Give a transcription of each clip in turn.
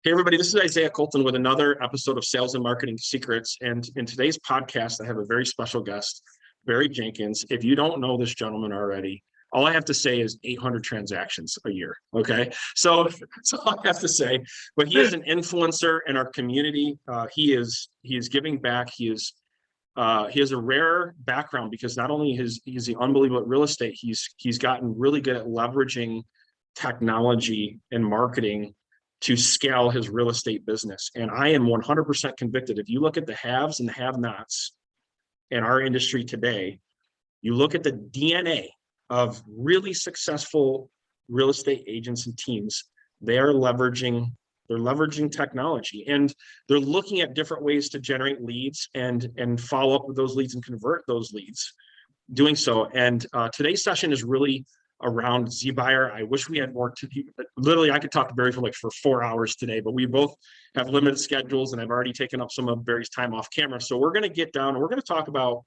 Hey, everybody, this is Isaiah Colton with another episode of Sales and Marketing Secrets. And in today's podcast, I have a very special guest, Barry Jenkins. If you don't know this gentleman already, all I have to say is 800 transactions a year. Okay. So that's all I have to say. But he is an influencer in our community. He is giving back. He has a rare background because not only is he unbelievable at real estate, he's gotten really good at leveraging technology and marketing to scale his real estate business. And I am 100% convicted. If you look at the haves and the have-nots in our industry today, you look at the DNA of really successful real estate agents and teams, they're leveraging technology, and they're looking at different ways to generate leads and follow up with those leads and convert those leads doing so. And today's session is really around ZBuyer. I wish we had more to literally, I could talk to Barry for 4 hours today, but we both have limited schedules and I've already taken up some of Barry's time off camera. So we're going to get down and we're going to talk about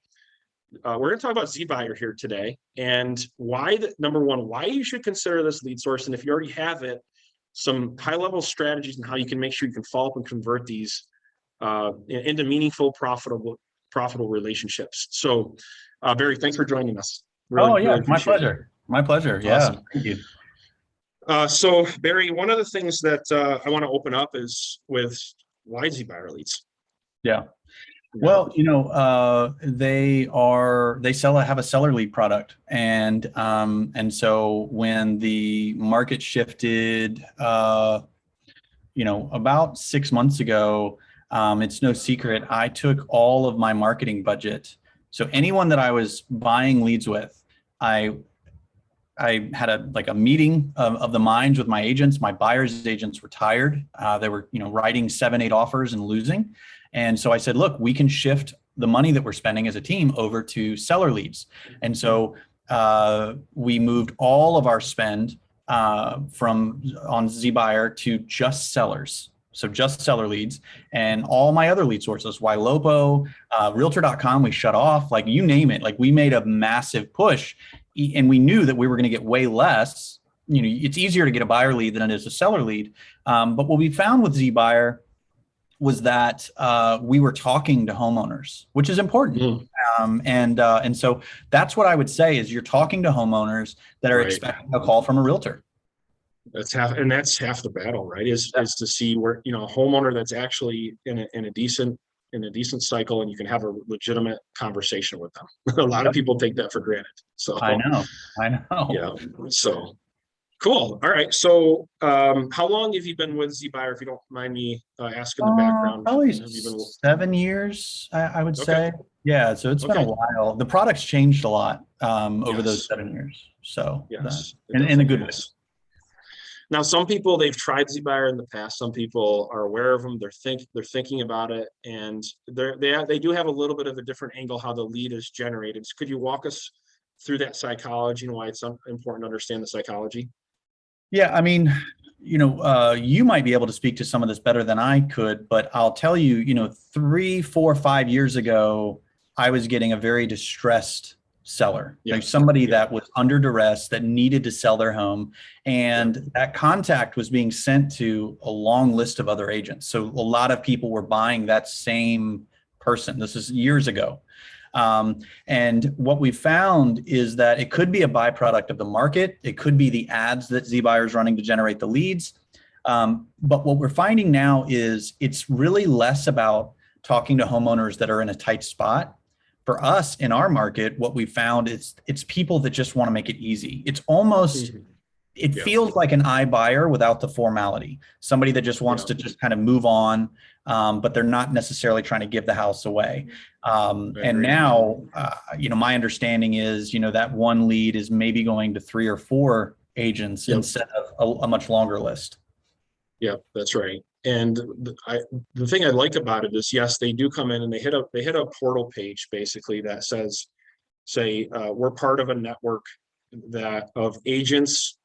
ZBuyer here today, and number one, why you should consider this lead source. And if you already have it, some high level strategies and how you can make sure you can follow up and convert these into meaningful, profitable relationships. So Barry, thanks for joining us. Really my pleasure. My pleasure. Yeah. Awesome. Thank you. So Barry, one of the things that I want to open up is with why ZBuyer leads. Yeah. Well, they have a seller lead product. And so when the market shifted, about 6 months ago, it's no secret, I took all of my marketing budget. So anyone that I was buying leads with, I had a meeting of the minds with my agents. My buyers' agents were tired. They were, writing 7-8 offers and losing. And so I said, look, we can shift the money that we're spending as a team over to seller leads. And so we moved all of our spend on ZBuyer to just sellers. So just seller leads, and all my other lead sources, Ylopo, Realtor.com, we shut off, like you name it. Like we made a massive push, and we knew that we were going to get way less. It's easier to get a buyer lead than it is a seller lead. But what we found with ZBuyer was that we were talking to homeowners, which is important. And so that's what I would say is you're talking to homeowners that are expecting a call from a realtor. That's half the battle, right? Is to see where, a homeowner that's actually in a decent cycle and you can have a legitimate conversation with them. A lot of people take that for granted. So I know. Yeah. So cool. All right. So how long have you been with ZBuyer, if you don't mind me asking the background? Probably 7 years, I would say. Yeah. So it's been a while. The product's changed a lot over those 7 years. So yes, in a good way. Now, some people, they've tried ZBuyer in the past. Some people are aware of them. They're thinking about it, and they do have a little bit of a different angle how the lead is generated. So could you walk us through that psychology and why it's important to understand the psychology? Yeah, I mean, you might be able to speak to some of this better than I could, but I'll tell you, 3, 4, 5 years ago, I was getting a very distressed seller, somebody that was under duress, that needed to sell their home. And that contact was being sent to a long list of other agents. So a lot of people were buying that same person. This is years ago. And what we found is that it could be a byproduct of the market. It could be the ads that ZBuyer is running to generate the leads. But what we're finding now is it's really less about talking to homeowners that are in a tight spot. For us in our market, what we found is it's people that just want to make it easy. It's almost, it feels like an iBuyer without the formality. Somebody that just wants to just kind of move on, but they're not necessarily trying to give the house away. And now, my understanding is, that one lead is maybe going to 3 or 4 agents instead of a much longer list. Yeah, that's right. And the thing I like about it is, yes, they do come in and they hit a portal page basically that says, we're part of a network of agents,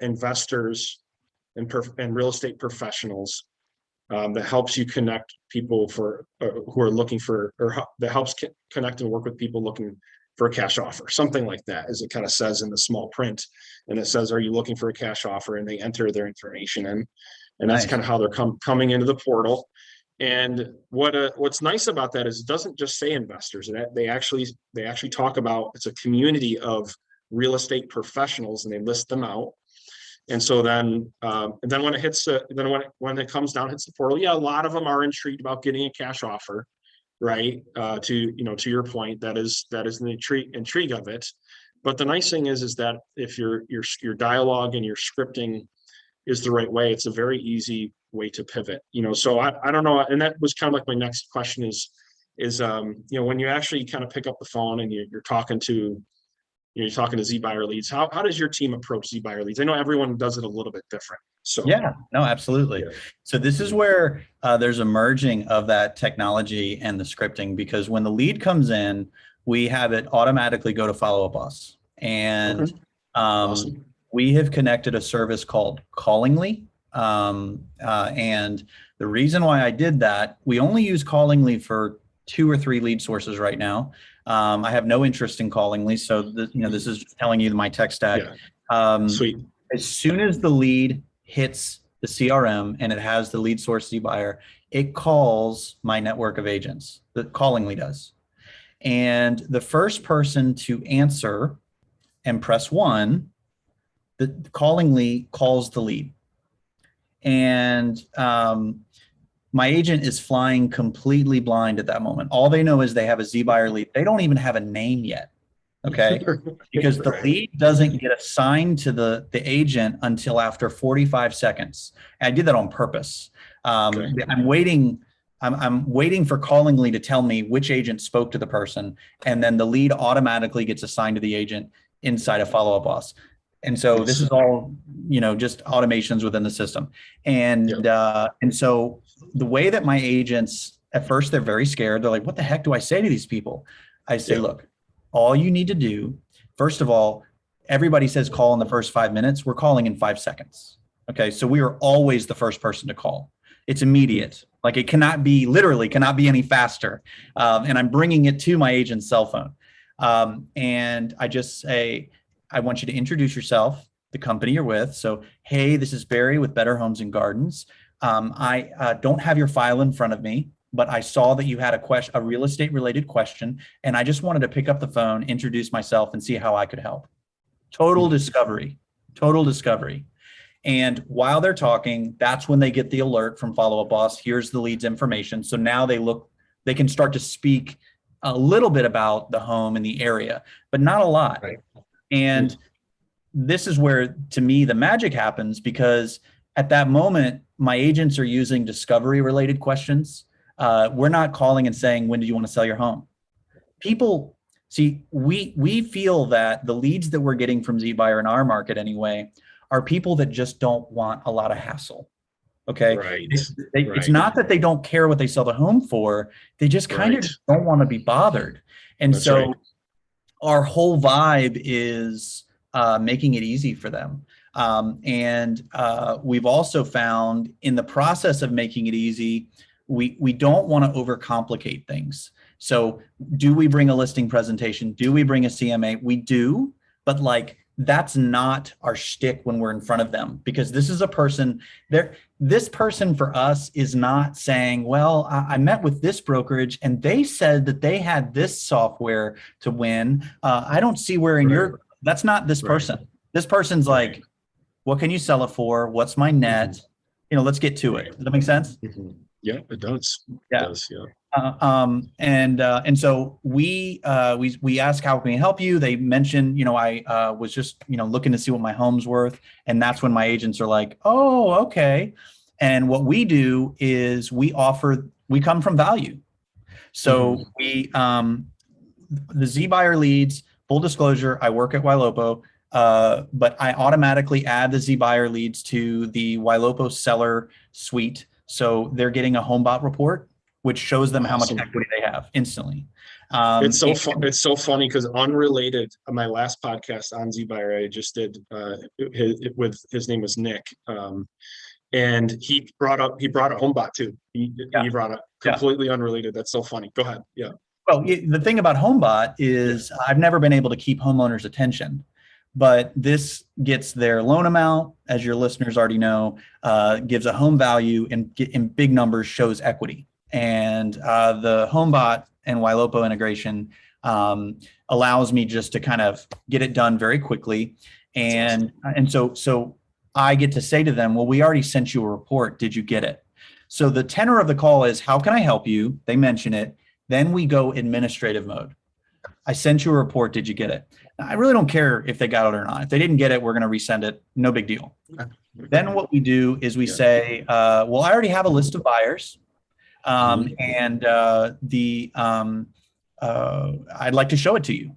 investors, and real estate professionals that helps you connect people who are looking for, or that helps connect and work with people looking for a cash offer, something like that, as it kind of says in the small print. And it says, are you looking for a cash offer? And they enter their information in. And that's Nice. kind of how they're coming into the portal. And what's nice about that is it doesn't just say investors. They actually talk about, it's a community of real estate professionals, and they list them out. And so then when it hits when it comes down, hits the portal, yeah, a lot of them are intrigued about getting a cash offer, right? To your point, that is the intrigue of it. But the nice thing is that if your dialogue and your scripting is the right way, it's a very easy way to pivot. So I don't know, and that was kind of like my next question is when you actually kind of pick up the phone and you're talking to ZBuyer leads, how does your team approach ZBuyer leads? I know everyone does it a little bit different. So yeah, no, absolutely. Yeah. So this is where there's a merging of that technology and the scripting, because when the lead comes in, we have it automatically go to Follow-Up Boss. And okay. Awesome. We have connected a service called Callingly. And the reason why I did that, we only use Callingly for 2 or 3 lead sources right now. I have no interest in Callingly. So this is just telling you my tech stack. Yeah. Sweet. As soon as the lead hits the CRM and it has the lead source ZBuyer, it calls my network of agents. The Callingly does. And the first person to answer and press 1, the Callingly calls the lead. And my agent is flying completely blind at that moment. All they know is they have a ZBuyer lead. They don't even have a name yet, okay? Because the lead doesn't get assigned to the agent until after 45 seconds. And I did that on purpose. Okay. I'm waiting for Callingly to tell me which agent spoke to the person, and then the lead automatically gets assigned to the agent inside of Follow-Up Boss. And so this is all, just automations within the system. And and so the way that my agents, at first, they're very scared. They're like, what the heck do I say to these people? I say, look, all you need to do, first of all, everybody says call in the first 5 minutes. We're calling in 5 seconds. Okay. So we are always the first person to call. It's immediate. Like it literally cannot be any faster. And I'm bringing it to my agent's cell phone. And I just say, I want you to introduce yourself, the company you're with. So, hey, this is Barry with Better Homes and Gardens. I don't have your file in front of me, but I saw that you had a real estate related question. And I just wanted to pick up the phone, introduce myself, and see how I could help. Total discovery. And while they're talking, that's when they get the alert from Follow-Up Boss. Here's the lead's information. So now they can start to speak a little bit about the home and the area, but not a lot. Right. And this is where, to me, the magic happens, because at that moment, my agents are using discovery related questions. We're not calling and saying, when do you want to sell your home? People see, we feel that the leads that we're getting from ZBuyer in our market anyway, are people that just don't want a lot of hassle. Okay. Right. It's not that they don't care what they sell the home for. They just kind of don't want to be bothered. And our whole vibe is making it easy for them. And we've also found in the process of making it easy, we don't want to overcomplicate things. So do we bring a listing presentation? Do we bring a CMA? We do, but that's not our shtick when we're in front of them, because this is a person there. This person for us is not saying, well, I met with this brokerage and they said that they had this software to win. I don't see where in that's not this person. This person's like, what can you sell it for? What's my net? Let's get to it. Does that make sense? Yeah, it does. Yeah. It does, yeah. And so we ask, how can we help you? They mentioned, I was just, looking to see what my home's worth. And that's when my agents are like, oh, okay. And what we do is we come from value. So the ZBuyer leads, full disclosure, I work at Ylopo, but I automatically add the ZBuyer leads to the Ylopo seller suite. So they're getting a Homebot report, which shows them how much equity they have instantly. It's so funny because unrelated, my last podcast on ZBuyer I just did his name was Nick, and he brought up Homebot too. He brought up completely unrelated. That's so funny. Go ahead. Yeah. Well, the thing about Homebot is I've never been able to keep homeowners' attention, but this gets their loan amount, as your listeners already know, gives a home value in big numbers, shows equity. And the Homebot and Ylopo integration allows me just to kind of get it done very quickly. And so I get to say to them, well, we already sent you a report. Did you get it? So the tenor of the call is, how can I help you? They mention it. Then we go administrative mode. I sent you a report. Did you get it? Now, I really don't care if they got it or not. If they didn't get it, we're going to resend it. No big deal. Then what we do is we say, well, I already have a list of buyers. And I'd like to show it to you.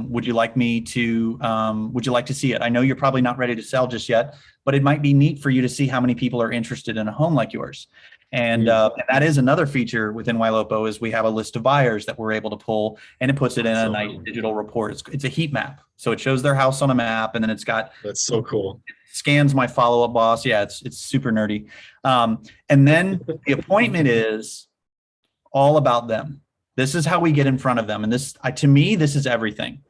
Would you like to see it? I know you're probably not ready to sell just yet, but it might be neat for you to see how many people are interested in a home like yours. And that is another feature within Ylopo, is we have a list of buyers that we're able to pull, and it puts it in a nice digital report. It's a heat map. So it shows their house on a map, and then it's got, that's so cool. Scans my follow-up boss. Yeah, it's super nerdy. And then the appointment is all about them. This is how we get in front of them. And this, to me, this is everything.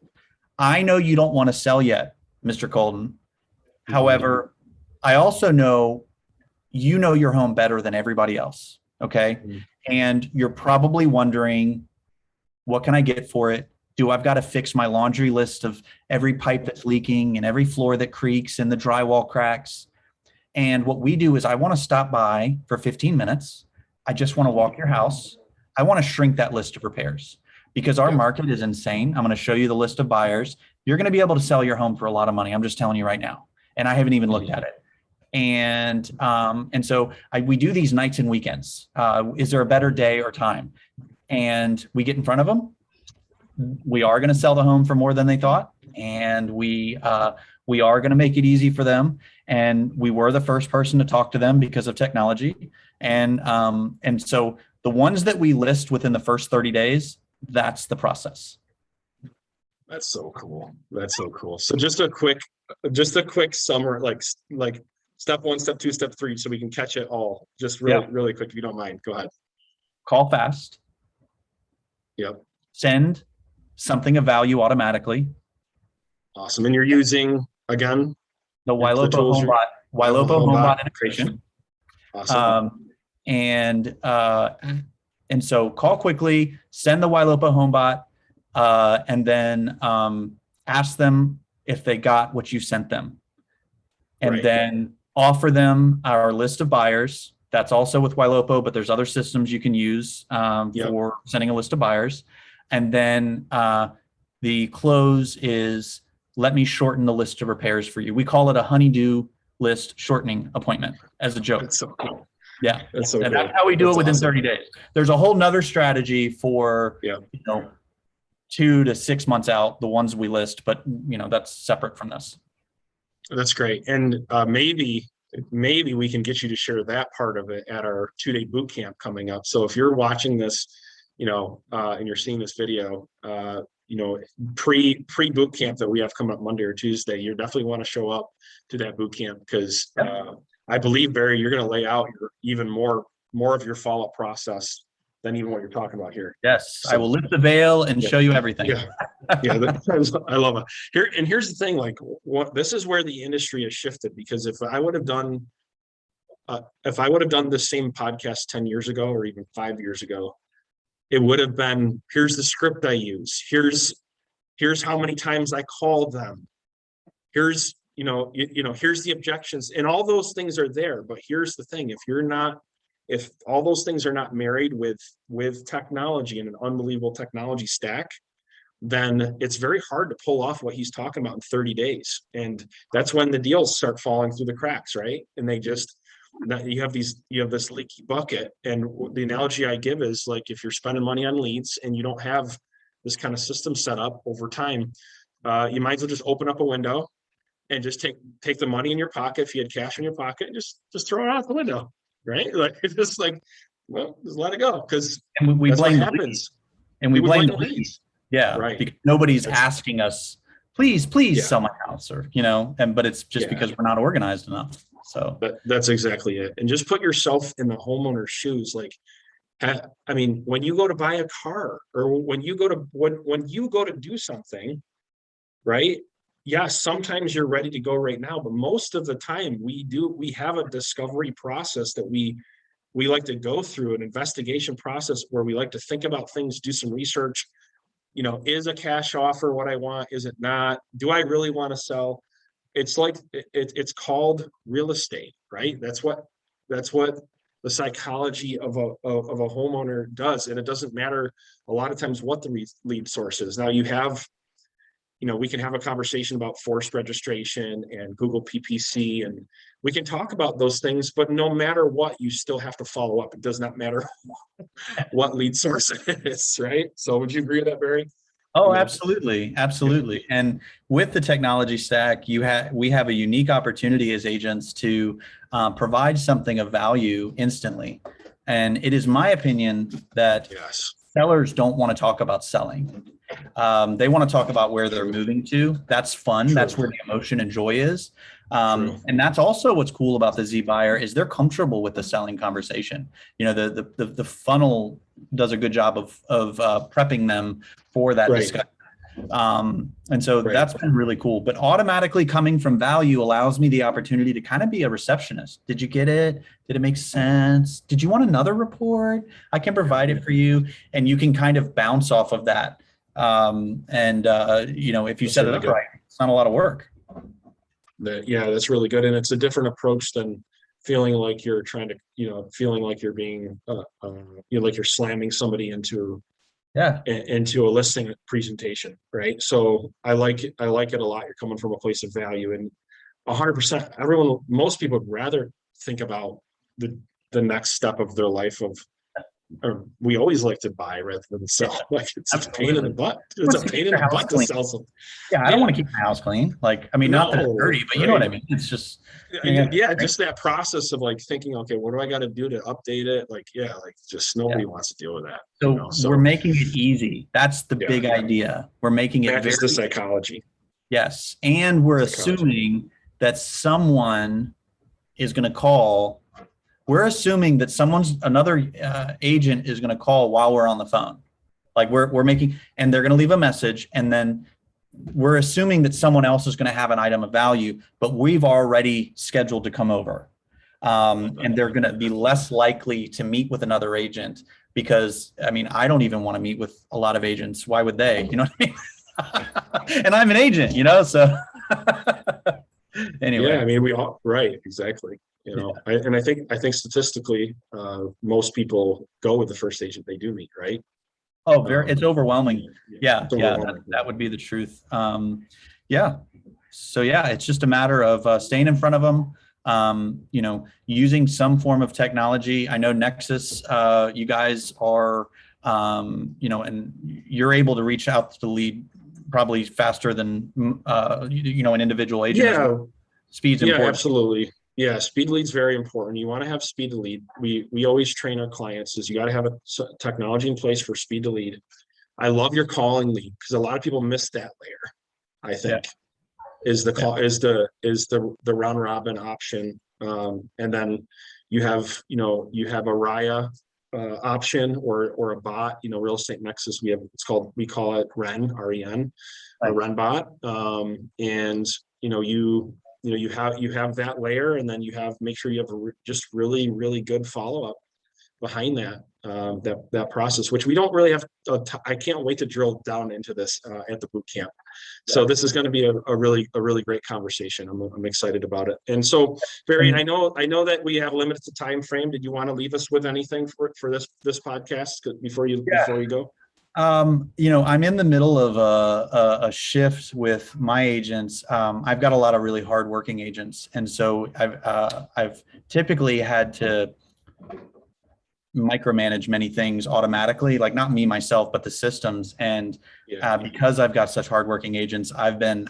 I know you don't want to sell yet, Mr. Colton. However, I also know you know your home better than everybody else. Okay. And you're probably wondering, what can I get for it? Do I've got to fix my laundry list of every pipe that's leaking and every floor that creaks and the drywall cracks? And what we do is, I want to stop by for 15 minutes. I just want to walk your house. I want to shrink that list of repairs because our market is insane. I'm going to show you the list of buyers. You're going to be able to sell your home for a lot of money. I'm just telling you right now. And I haven't even looked at it. And so we do these nights and weekends. Is there a better day or time? And we get in front of them. We are going to sell the home for more than they thought. And we are going to make it easy for them. And we were the first person to talk to them because of technology. And so the ones that we list within the first 30 days, that's the process. That's so cool. That's so cool. So just a quick summary, like step 1, step 2, step 3, so we can catch it all. Just really quick, if you don't mind. Go ahead. Call fast. Yep. Send something of value automatically. Awesome. And you're using, again, the Ylopo Homebot integration. Awesome. And so call quickly, send the Ylopo Homebot, and then ask them if they got what you sent them. And then offer them our list of buyers. That's also with Ylopo, but there's other systems you can use for sending a list of buyers. And then the close is, let me shorten the list of repairs for you. We call it a honeydew list shortening appointment as a joke. That's so cool. Yeah. That's so cool. That's how we do it within 30 days. There's a whole nother strategy for 2 to 6 months out, the ones we list, but that's separate from this. That's great. And maybe we can get you to share that part of it at our 2-day boot camp coming up. So if you're watching this, and you're seeing this video, pre boot camp that we have coming up Monday or Tuesday, you definitely want to show up to that boot camp, because I believe, Barry, you're going to lay out even more of your follow-up process than even what you're talking about here. Yes, so, I will lift the veil and show you everything. I love it. Here's the thing, this is where the industry has shifted, because if I would have done the same podcast 10 years ago or even 5 years ago, it would have been, here's the script I use. Here's how many times I called them. Here's the objections, and all those things are there. But here's the thing: if all those things are not married with technology and an unbelievable technology stack, then it's very hard to pull off what he's talking about in 30 days. And that's when the deals start falling through the cracks, right? And you have this leaky bucket. And the analogy I give is, like, if you're spending money on leads and you don't have this kind of system set up over time, you might as well just open up a window and just take the money in your pocket. If you had cash in your pocket, and just throw it out the window, right? Like, it's just like, well, just let it go, because we that's blame what happens. And we blame the leads. Yeah, right. Because nobody's asking us, please sell my house, or but it's just because we're not organized enough. So that's exactly it. And just put yourself in the homeowner's shoes. Like, I mean, when you go to buy a car, or when you go to when you go to do something, right? Yes, sometimes you're ready to go right now, but most of the time we have a discovery process that we like to go through, an investigation process where we like to think about things, do some research. Is a cash offer what I want? Is it not? Do I really want to sell? It's like it's called real estate, right? That's what the psychology of a homeowner does, and it doesn't matter a lot of times what the lead source is. Now we can have a conversation about forced registration and Google PPC, and we can talk about those things, but no matter what, you still have to follow up. It does not matter what lead source it is, right? So would you agree with that, Barry? Oh, absolutely. Absolutely. And with the technology stack, we have a unique opportunity as agents to provide something of value instantly. And it is my opinion that sellers don't want to talk about selling. They want to talk about where they're moving to. That's fun. True. That's where the emotion and joy is. And that's also what's cool about the ZBuyer is they're comfortable with the selling conversation. The funnel does a good job of prepping them for that discussion. And so that's been really cool. But automatically coming from value allows me the opportunity to kind of be a receptionist. Did you get it? Did it make sense? Did you want another report? I can provide it for you. And you can kind of bounce off of that. If you set it up right, it's not a lot of work. That's really good. And it's a different approach than feeling like you're trying to, feeling like you're being, like you're slamming somebody into a listing presentation, right? So I like it a lot. You're coming from a place of value, and 100%. Most people would rather think about the next step of their life or we always like to buy rather than sell. Like it's a pain in the butt. It's a pain in the butt to sell something. Yeah, I don't want to keep my house clean. Not that it's dirty, but you know what I mean. It's just just that process of like thinking, okay, what do I got to do to update it? Just nobody wants to deal with that. So we're making it easy. That's the big idea. We're making it very the psychology. Yes, and we're assuming that someone is going to call. We're assuming that another agent is going to call while we're on the phone. Like we're making, and they're going to leave a message, and then we're assuming that someone else is going to have an item of value, but we've already scheduled to come over. And they're going to be less likely to meet with another agent because, I don't even want to meet with a lot of agents. Why would they? You know what I mean? And I'm an agent, so anyway. We all, right, exactly. I think statistically, most people go with the first agent they do meet, right? Oh, it's overwhelming. That would be the truth. So it's just a matter of staying in front of them, using some form of technology. I know Nexus, you guys are, and you're able to reach out to the lead probably faster than, an individual agent. Yeah. Speed's important. Yeah, absolutely. Yeah, speed lead's very important. You want to have speed to lead. We always train our clients is you got to have a technology in place for speed to lead. I love your calling lead because a lot of people miss that layer. I think is the call is the round robin option, and then you have a RIA option or a bot. Real estate Nexus. We call it REN, REN, a REN bot, and you have that layer, and then make sure you have just really, really good follow-up behind that process, which we don't really have. I can't wait to drill down into this at the boot camp. So this is going to be a really great conversation. I'm excited about it. And so, Barry, I know that we have limited time frame. Did you want to leave us with anything for this podcast before you go? I'm in the middle of a shift with my agents. I've got a lot of really hardworking agents, and so I've typically had to micromanage many things automatically, like not me myself, but the systems. And because I've got such hardworking agents, I've been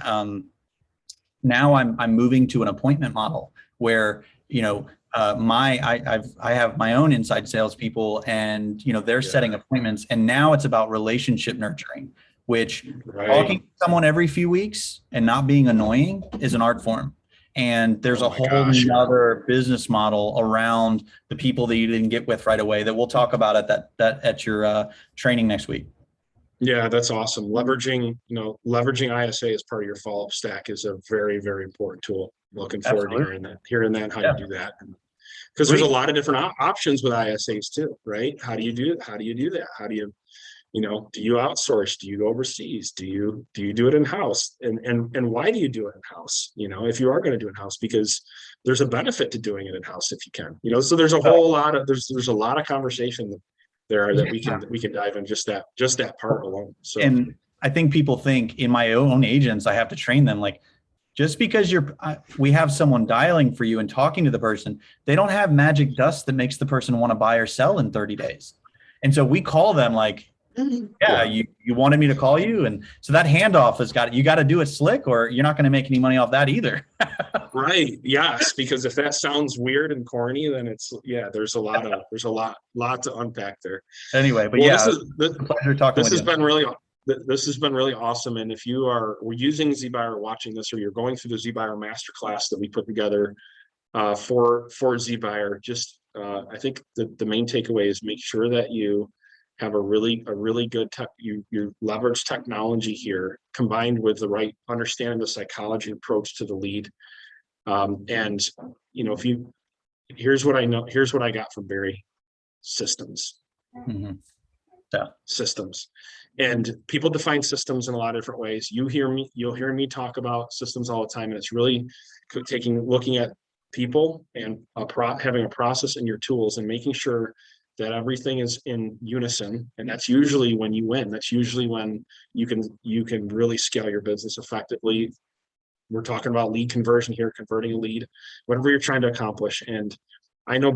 now I'm moving to an appointment model where I have my own inside salespeople, and they're setting appointments, and now it's about relationship nurturing, which talking to someone every few weeks and not being annoying is an art form. And there's Oh a my whole gosh, yeah. nother business model around the people that you didn't get with right away that we'll talk about at your training next week. Yeah, that's awesome. Leveraging ISA as part of your follow-up stack is a very, very important tool. Looking forward to hearing that, how you do that. Because there's a lot of different options with ISAs too, right? How do you do that? How do you, do you outsource? Do you go overseas? Do you do it in-house? And why do you do it in-house? If you are going to do it in-house, because there's a benefit to doing it in-house if you can. So there's a whole lot of there's a lot of conversation there that we can dive in just that part alone. So, and I think people think in my own agents, I have to train them like, just because we have someone dialing for you and talking to the person, they don't have magic dust that makes the person want to buy or sell in 30 days. And so we call them like, you wanted me to call you. And so that handoff you got to do it slick, or you're not going to make any money off that either. Right. Yes. Because if that sounds weird and corny, then there's a lot to unpack there. Anyway, but this pleasure talking with you. This has been really awesome. And if we're using ZBuyer, watching this, or you're going through the ZBuyer masterclass that we put together for ZBuyer, I think the main takeaway is make sure that you have a really good you leverage technology here combined with the right understanding the psychology approach to the lead. Here's what I got from Barry: systems. Mm-hmm. Yeah. Systems. And people define systems in a lot of different ways. You'll hear me talk about systems all the time, and it's really looking at people and having a process in your tools and making sure that everything is in unison. And that's usually when you win. That's usually when you can really scale your business effectively. We're talking about lead conversion here, converting a lead, whatever you're trying to accomplish. And I know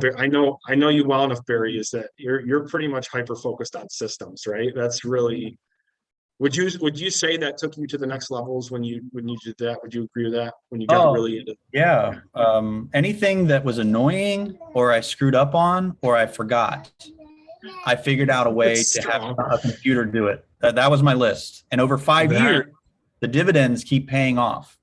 you well enough, Barry, is that you're pretty much hyper focused on systems, right? That's really, would you say that took you to the next levels when you did that? Would you agree with that when you got really into? Yeah. Anything that was annoying or I screwed up on or I forgot, I figured out a way to have a computer do it. That was my list. And over 5 years, the dividends keep paying off.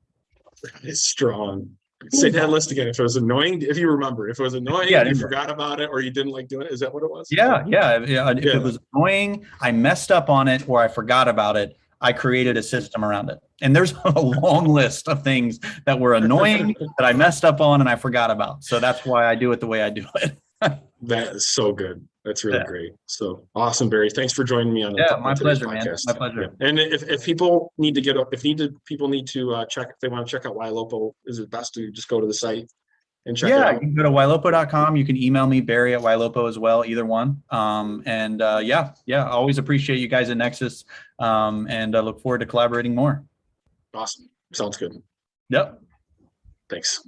It's strong. Say that list again. If it was annoying, if you remember, if it was annoying, you forgot about it, or you didn't like doing it, is that what it was? Yeah. If it was annoying, I messed up on it, or I forgot about it, I created a system around it. And there's a long list of things that were annoying that I messed up on and I forgot about. So that's why I do it the way I do it. That is so good. That's really great. So awesome, Barry. Thanks for joining me on my pleasure, podcast. Man. My pleasure. Yeah. And if people need to people need to check, if they want to check out Ylopo, is it best to just go to the site and check it out? You can go to ylopo.com. You can email me, Barry at Ylopo as well, either one. I always appreciate you guys at Nexus, and I look forward to collaborating more. Awesome. Sounds good. Yep. Thanks.